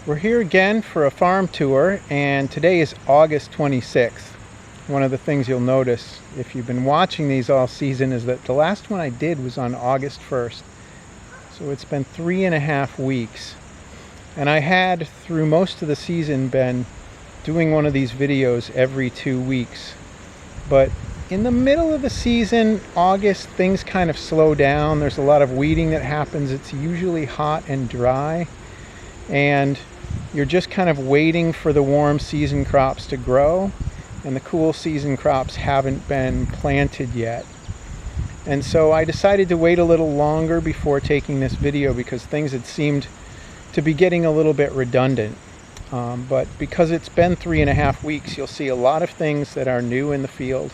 We're here again for a farm tour, and today is August 26th. One of the things you'll notice if you've been watching these all season is that the last one I did was on August 1st. So it's been 3.5 weeks. And I had, through most of the season, been doing one of these videos every 2 weeks. But in the middle of the season, August, things kind of slow down. There's a lot of weeding that happens. It's usually hot and dry. And you're just kind of waiting for the warm season crops to grow, and the cool season crops haven't been planted yet. And so I decided to wait a little longer before taking this video because things had seemed to be getting a little bit redundant. But because it's been 3.5 weeks, you'll see a lot of things that are new in the field,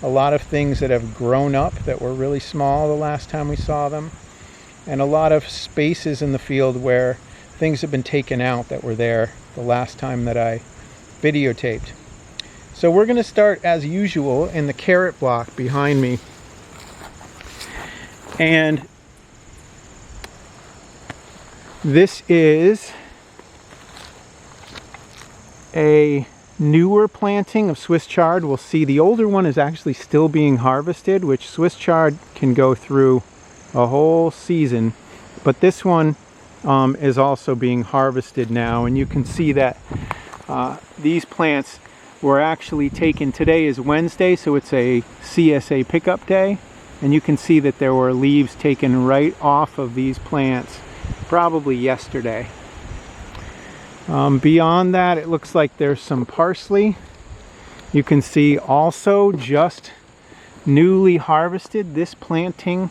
a lot of things that have grown up that were really small the last time we saw them, and a lot of spaces in the field where things have been taken out that were there the last time that I videotaped. So we're going to start as usual in the carrot block behind me. And this is a newer planting of Swiss chard. We'll see the older one is actually still being harvested, which Swiss chard can go through a whole season. But this one is also being harvested now, and you can see that these plants were actually taken. Today is Wednesday, so it's a CSA pickup day, and you can see that there were leaves taken right off of these plants probably yesterday. Beyond that, it looks like there's some parsley. You can see also just newly harvested this planting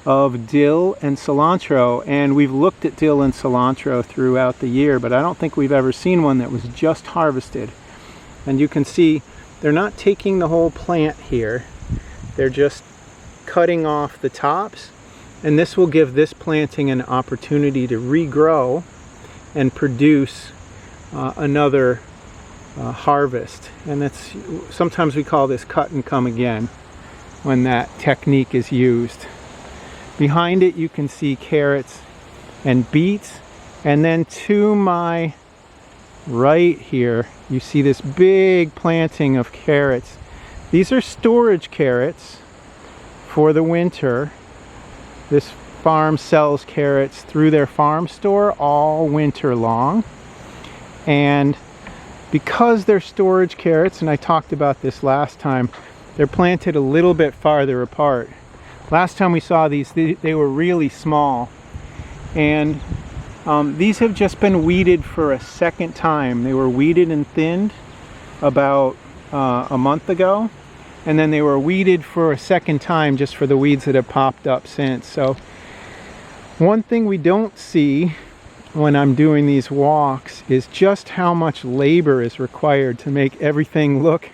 of dill and cilantro, and we've looked at dill and cilantro throughout the year, but I don't think we've ever seen one that was just harvested. And you can see they're not taking the whole plant here, they're just cutting off the tops, and this will give this planting an opportunity to regrow and produce another harvest. And that's, sometimes we call this cut and come again when that technique is used. Behind it you can see carrots and beets, and then to my right here you see this big planting of carrots. These are storage carrots for the winter. This farm sells carrots through their farm store all winter long, and because they're storage carrots, and I talked about this last time, they're planted a little bit farther apart. Last time we saw these, they were really small, and these have just been weeded for a second time. They were weeded and thinned about a month ago, and then they were weeded for a second time just for the weeds that have popped up since. So one thing we don't see when I'm doing these walks is just how much labor is required to make everything look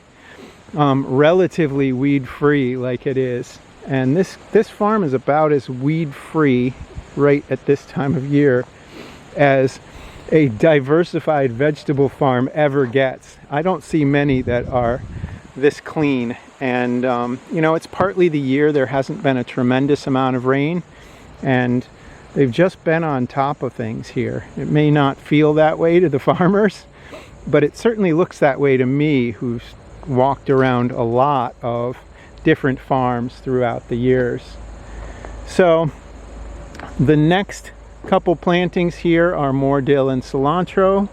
relatively weed-free like it is. And this farm is about as weed-free right at this time of year as a diversified vegetable farm ever gets. I don't see many that are this clean. And you know, it's partly the year there hasn't been a tremendous amount of rain, and they've just been on top of things here. It may not feel that way to the farmers, but it certainly looks that way to me, who's walked around a lot of different farms throughout the years. So the next couple plantings here are more dill and cilantro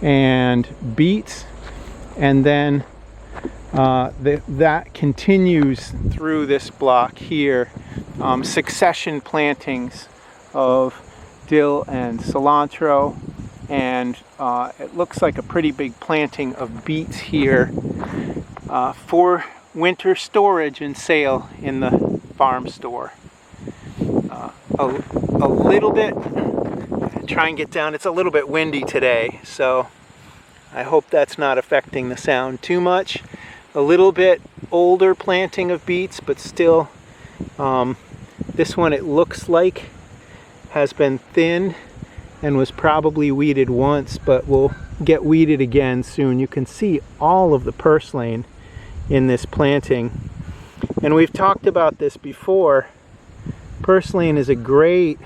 and beets, and then that continues through this block here, succession plantings of dill and cilantro, and it looks like a pretty big planting of beets here for winter storage and sale in the farm store. A little bit, try and get down, it's a little bit windy today, so I hope that's not affecting the sound too much. A little bit older planting of beets, but still this one, it looks like, has been thinned and was probably weeded once, but will get weeded again soon. You can see all of the purslane in this planting, and we've talked about this before. Purslane is a great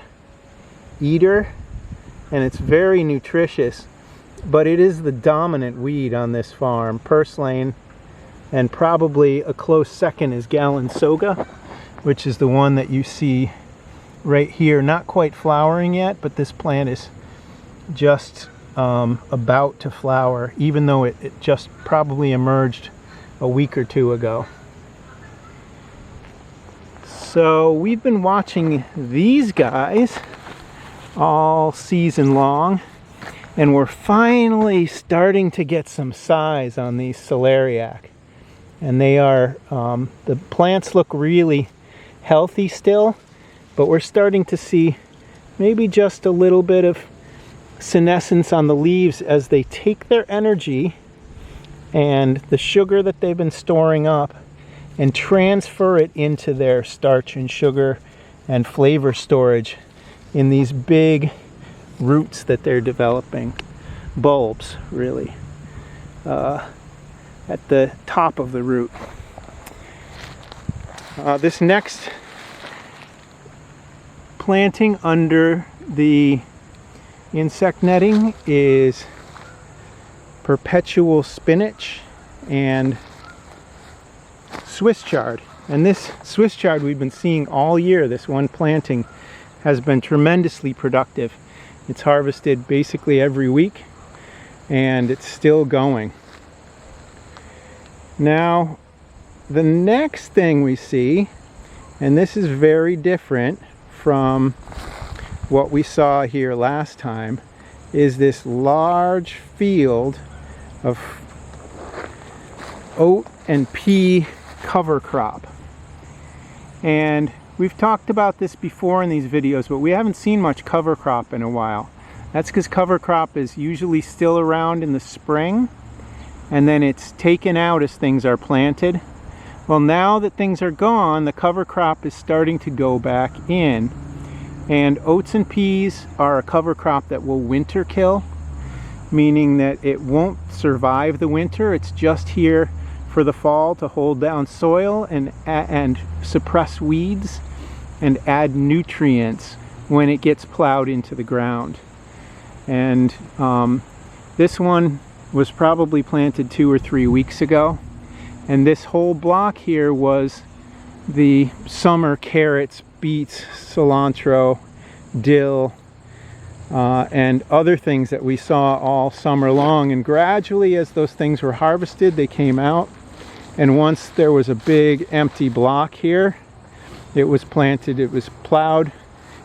eater and it's very nutritious, but it is the dominant weed on this farm. Purslane, and probably a close second is Galansoga, which is the one that you see right here. Not quite flowering yet, but this plant is just about to flower, even though it just probably emerged a week or two ago. So we've been watching these guys all season long, and we're finally starting to get some size on these celeriac. And they are, the plants look really healthy still, but we're starting to see maybe just a little bit of senescence on the leaves as they take their energy and the sugar that they've been storing up and transfer it into their starch and sugar and flavor storage in these big roots that they're developing. Bulbs, really, at the top of the root. This next planting under the insect netting is perpetual spinach and Swiss chard. And this Swiss chard we've been seeing all year. This one planting has been tremendously productive. It's harvested basically every week, and it's still going. Now, the next thing we see, and this is very different from what we saw here last time, is this large field of oat and pea cover crop. And we've talked about this before in these videos, but we haven't seen much cover crop in a while. That's because cover crop is usually still around in the spring, and then it's taken out as things are planted. Well, now that things are gone, the cover crop is starting to go back in. And oats and peas are a cover crop that will winter kill, meaning that it won't survive the winter. It's just here for the fall to hold down soil and suppress weeds and add nutrients when it gets plowed into the ground. And this one was probably planted 2 or 3 weeks ago, and this whole block here was the summer carrots, beets, cilantro, dill, and other things that we saw all summer long. And gradually, as those things were harvested, they came out, and once there was a big empty block here, it was planted, it was plowed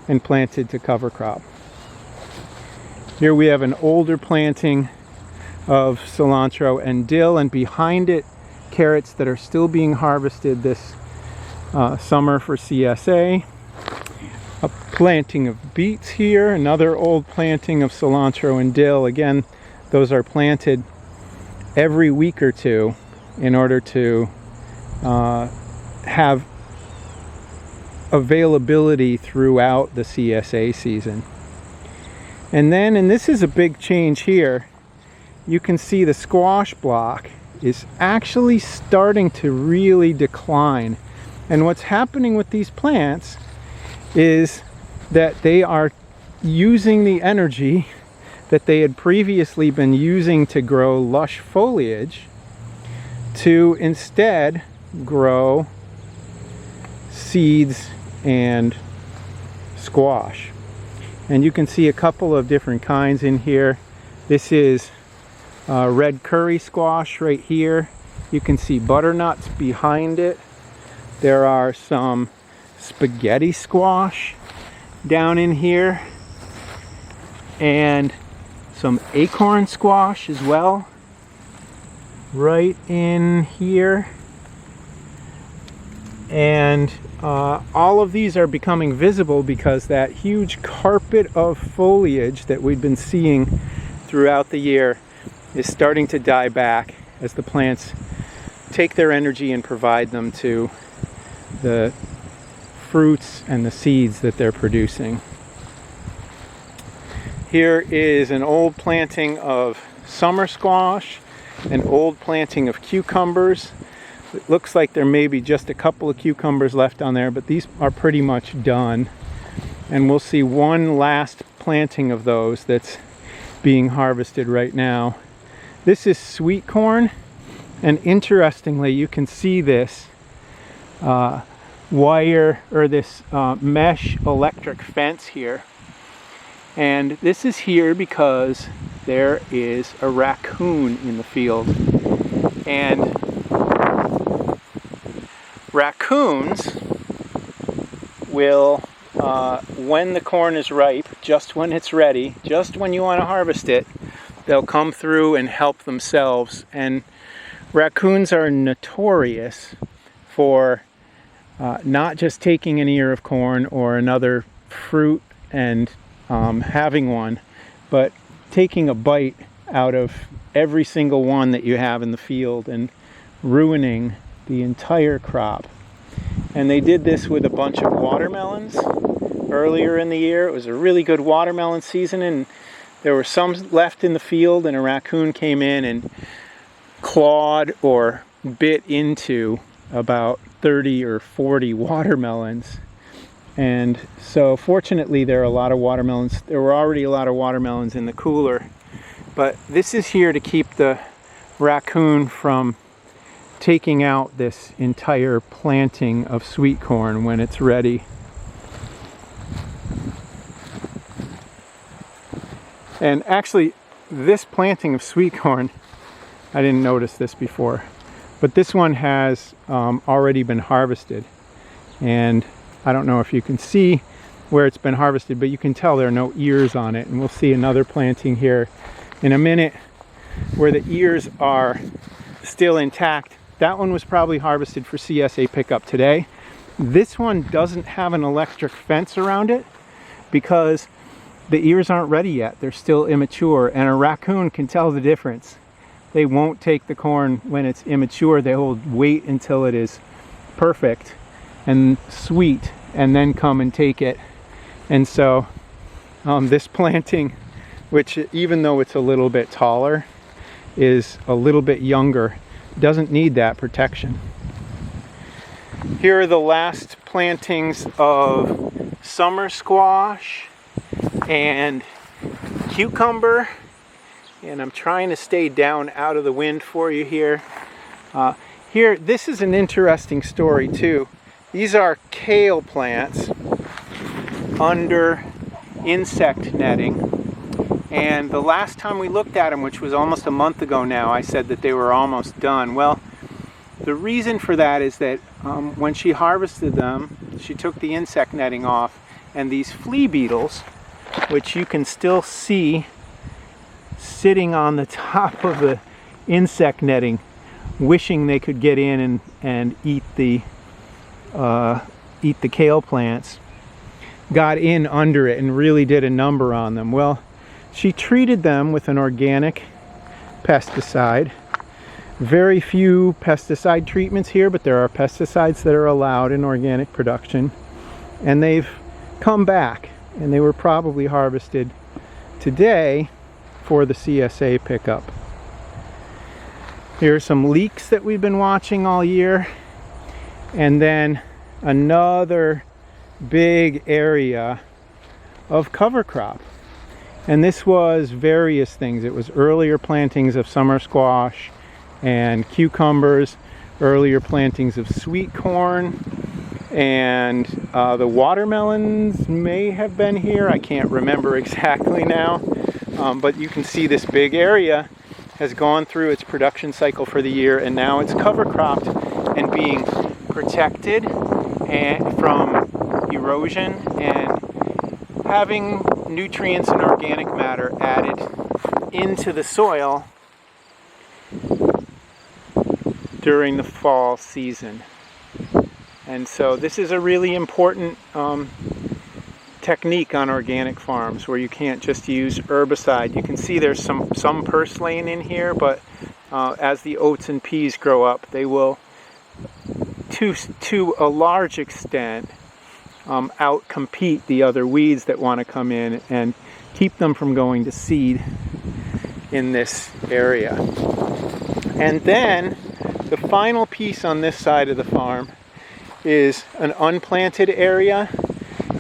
and planted to cover crop. Here we have an older planting of cilantro and dill, and behind it carrots that are still being harvested this summer for CSA. A planting of beets here, another old planting of cilantro and dill. Again, those are planted every week or two in order to have availability throughout the CSA season. And then, and this is a big change here, you can see the squash block is actually starting to really decline. And what's happening with these plants is that they are using the energy that they had previously been using to grow lush foliage to instead grow seeds and squash. And you can see a couple of different kinds in here. This is red curry squash right here. You can see butternuts behind it. There are some spaghetti squash down in here, and some acorn squash as well right in here. And all of these are becoming visible because that huge carpet of foliage that we've been seeing throughout the year is starting to die back as the plants take their energy and provide them to the fruits and the seeds that they're producing. Here is an old planting of summer squash, an old planting of cucumbers. It looks like there may be just a couple of cucumbers left on there, but these are pretty much done. And we'll see one last planting of those that's being harvested right now. This is sweet corn, and interestingly, you can see this wire, or this mesh electric fence here. And this is here because there is a raccoon in the field. And raccoons will, when the corn is ripe, just when it's ready, just when you want to harvest it, they'll come through and help themselves. And raccoons are notorious for not just taking an ear of corn or another fruit and having one, but taking a bite out of every single one that you have in the field and ruining the entire crop. And they did this with a bunch of watermelons earlier in the year. It was a really good watermelon season, and there were some left in the field, and a raccoon came in and clawed or bit into about 30 or 40 watermelons. And so fortunately there are a lot of watermelons. There were already a lot of watermelons in the cooler, but this is here to keep the raccoon from taking out this entire planting of sweet corn when it's ready. And actually, this planting of sweet corn, I didn't notice this before, but this one has already been harvested. And I don't know if you can see where it's been harvested, but you can tell there are no ears on it. And we'll see another planting here in a minute where the ears are still intact. That one was probably harvested for CSA pickup today. This one doesn't have an electric fence around it because the ears aren't ready yet. They're still immature, and a raccoon can tell the difference. They won't take the corn when it's immature. They will wait until it is perfect and sweet and then come and take it. And so this planting, which even though it's a little bit taller, is a little bit younger, doesn't need that protection. Here are the last plantings of summer squash and cucumber, and I'm trying to stay down out of the wind for you here. Here, this is an interesting story too. These are kale plants under insect netting, and the last time we looked at them, which was almost a month ago now, I said that they were almost done. Well, the reason for that is that when she harvested them, she took the insect netting off, and these flea beetles, which you can still see sitting on the top of the insect netting, wishing they could get in and eat the kale plants, got in under it and really did a number on them. Well, she treated them with an organic pesticide. Very few pesticide treatments here, but there are pesticides that are allowed in organic production, and they've come back, and they were probably harvested today for the CSA pickup. Here are some leeks that we've been watching all year, and then another big area of cover crop. And this was various things. It was earlier plantings of summer squash and cucumbers, earlier plantings of sweet corn, and the watermelons may have been here. I can't remember exactly now, but you can see this big area has gone through its production cycle for the year, and now it's cover cropped and being protected from erosion and having nutrients and organic matter added into the soil during the fall season. And so this is a really important technique on organic farms, where you can't just use herbicide. You can see there's some purslane in here, but as the oats and peas grow up, they will, to a large extent, outcompete the other weeds that want to come in and keep them from going to seed in this area. And then the final piece on this side of the farm is an unplanted area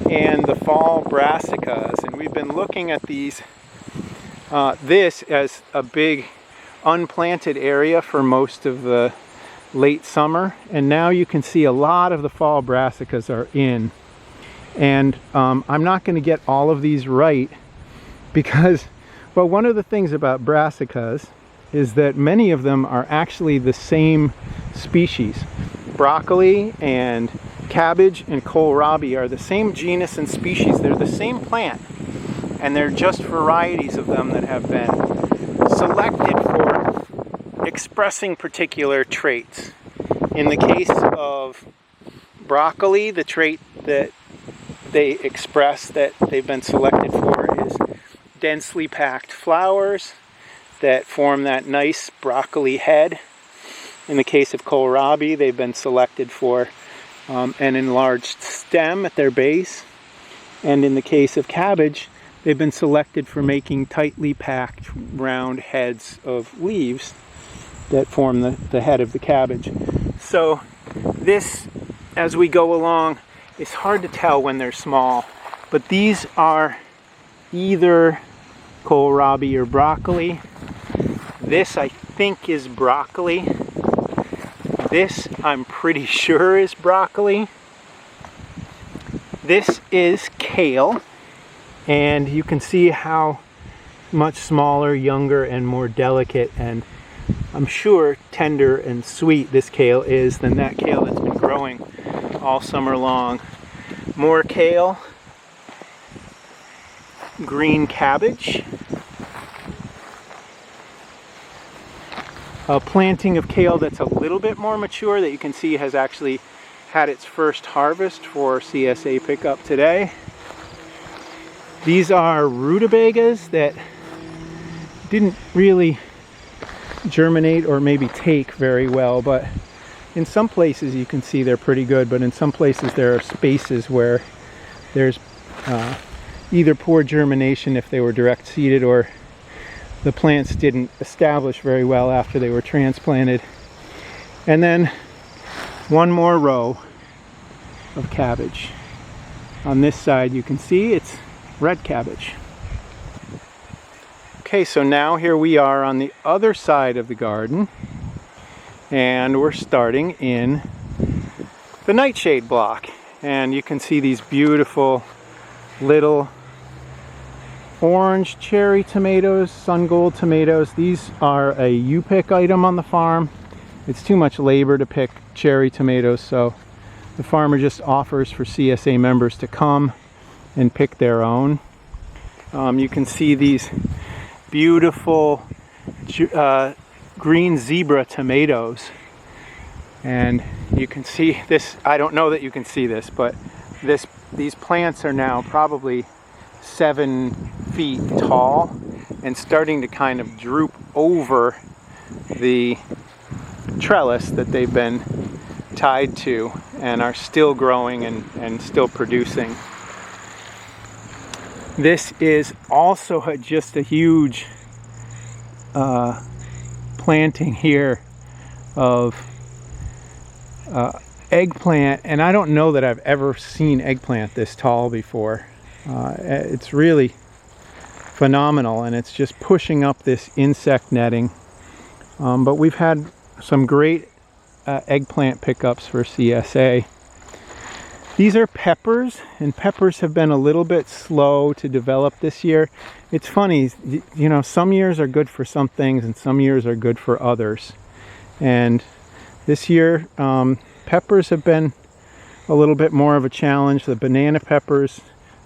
and the fall brassicas. And we've been looking at this as a big unplanted area for most of the late summer, and now you can see a lot of the fall brassicas are in. And I'm not going to get all of these right because, well, one of the things about brassicas is that many of them are actually the same species. Broccoli and cabbage and kohlrabi are the same genus and species. They're the same plant, and they're just varieties of them that have been selected for expressing particular traits. In the case of broccoli, the trait that they express that they've been selected for is densely packed flowers that form that nice broccoli head. In the case of kohlrabi, they've been selected for an enlarged stem at their base. And in the case of cabbage, they've been selected for making tightly packed round heads of leaves that form the head of the cabbage. So this, as we go along, it's hard to tell when they're small, but these are either kohlrabi or broccoli. This I think is broccoli. This I'm pretty sure is broccoli. This is kale, and you can see how much smaller, younger, and more delicate, and I'm sure tender and sweet this kale is than that kale that's been growing all summer long. More kale, green cabbage, a planting of kale that's a little bit more mature that you can see has actually had its first harvest for CSA pickup today. These are rutabagas that didn't really germinate or maybe take very well, but in some places you can see they're pretty good, but in some places there are spaces where there's either poor germination if they were direct seeded, or the plants didn't establish very well after they were transplanted. And then one more row of cabbage. On this side you can see it's red cabbage. Okay, so now here we are on the other side of the garden, and we're starting in the Nightshade block. And you can see these beautiful little orange cherry tomatoes, sun gold tomatoes. These are a U-pick item on the farm. It's too much labor to pick cherry tomatoes, so the farmer just offers for CSA members to come and pick their own. You can see these beautiful green zebra tomatoes, and you can see this. I don't know that you can see this, but these plants are now probably 7 feet tall and starting to kind of droop over the trellis that they've been tied to, and are still growing and still producing. This is also just a huge planting here of eggplant, and I don't know that I've ever seen eggplant this tall before. It's really phenomenal, and it's just pushing up this insect netting. But we've had some great eggplant pickups for CSA. These are peppers, and peppers have been a little bit slow to develop this year. It's funny, you know, some years are good for some things and some years are good for others. And this year, peppers have been a little bit more of a challenge. The banana peppers,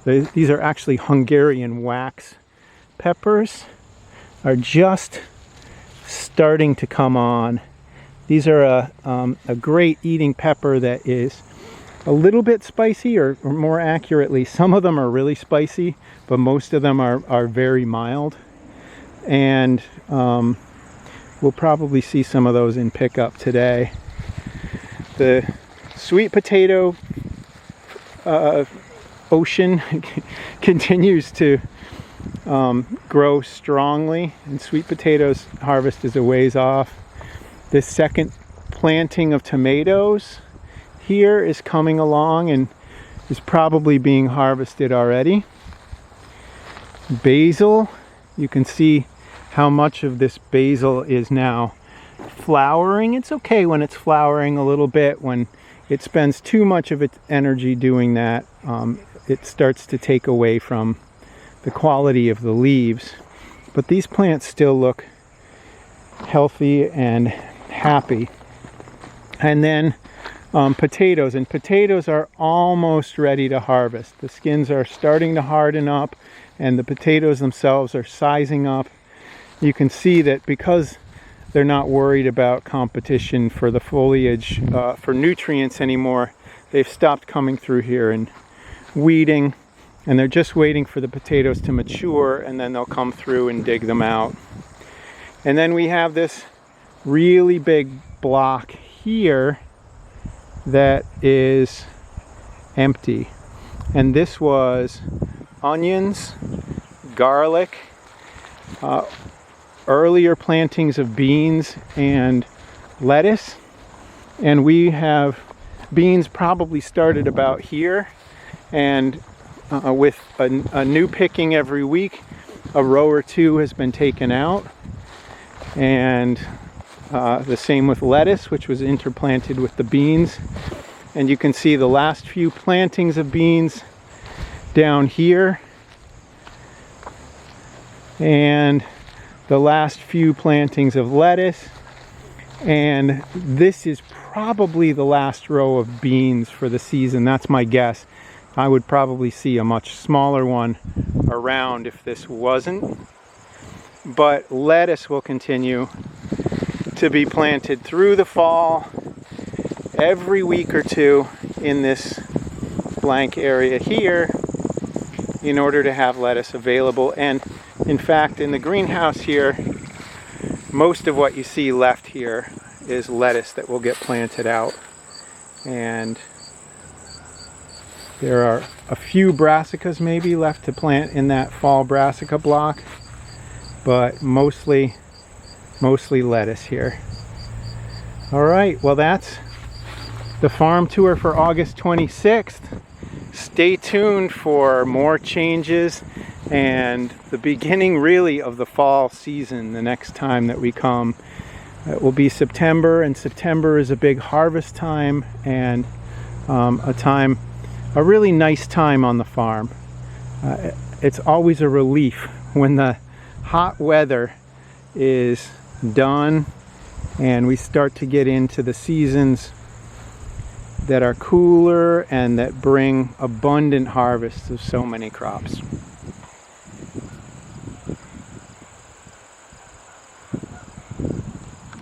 these are actually Hungarian wax peppers, are just starting to come on. These are a great eating pepper that is a little bit spicy, or more accurately, some of them are really spicy, but most of them are very mild. And we'll probably see some of those in pickup today. The sweet potato ocean continues to grow strongly, and sweet potatoes harvest is a ways off. The second planting of tomatoes here is coming along and is probably being harvested already. Basil, you can see how much of this basil is now flowering. It's okay when it's flowering a little bit. When it spends too much of its energy doing that, it starts to take away from the quality of the leaves. But these plants still look healthy and happy. And then potatoes, and potatoes are almost ready to harvest. The skins are starting to harden up and the potatoes themselves are sizing up. You can see that because they're not worried about competition for the foliage, for nutrients anymore, they've stopped coming through here and weeding, and they're just waiting for the potatoes to mature, and then they'll come through and dig them out. And then we have this really big block here that is empty, and this was onions, garlic, earlier plantings of beans and lettuce. And we have beans probably started about here, and with a new picking every week, a row or two has been taken out. And the same with lettuce, which was interplanted with the beans. And you can see the last few plantings of beans down here, and the last few plantings of lettuce, and this is probably the last row of beans for the season. That's my guess. I would probably see a much smaller one around if this wasn't, but lettuce will continue to be planted through the fall every week or two in this blank area here in order to have lettuce available. And in fact, in the greenhouse here, most of what you see left here is lettuce that will get planted out. And there are a few brassicas maybe left to plant in that fall brassica block, but mostly lettuce here. All right, well, that's the farm tour for August 26th. Stay tuned for more changes and the beginning really of the fall season the next time that we come. It will be September, and September is a big harvest time and a really nice time on the farm. It's always a relief when the hot weather is done and we start to get into the seasons that are cooler and that bring abundant harvests of so many crops.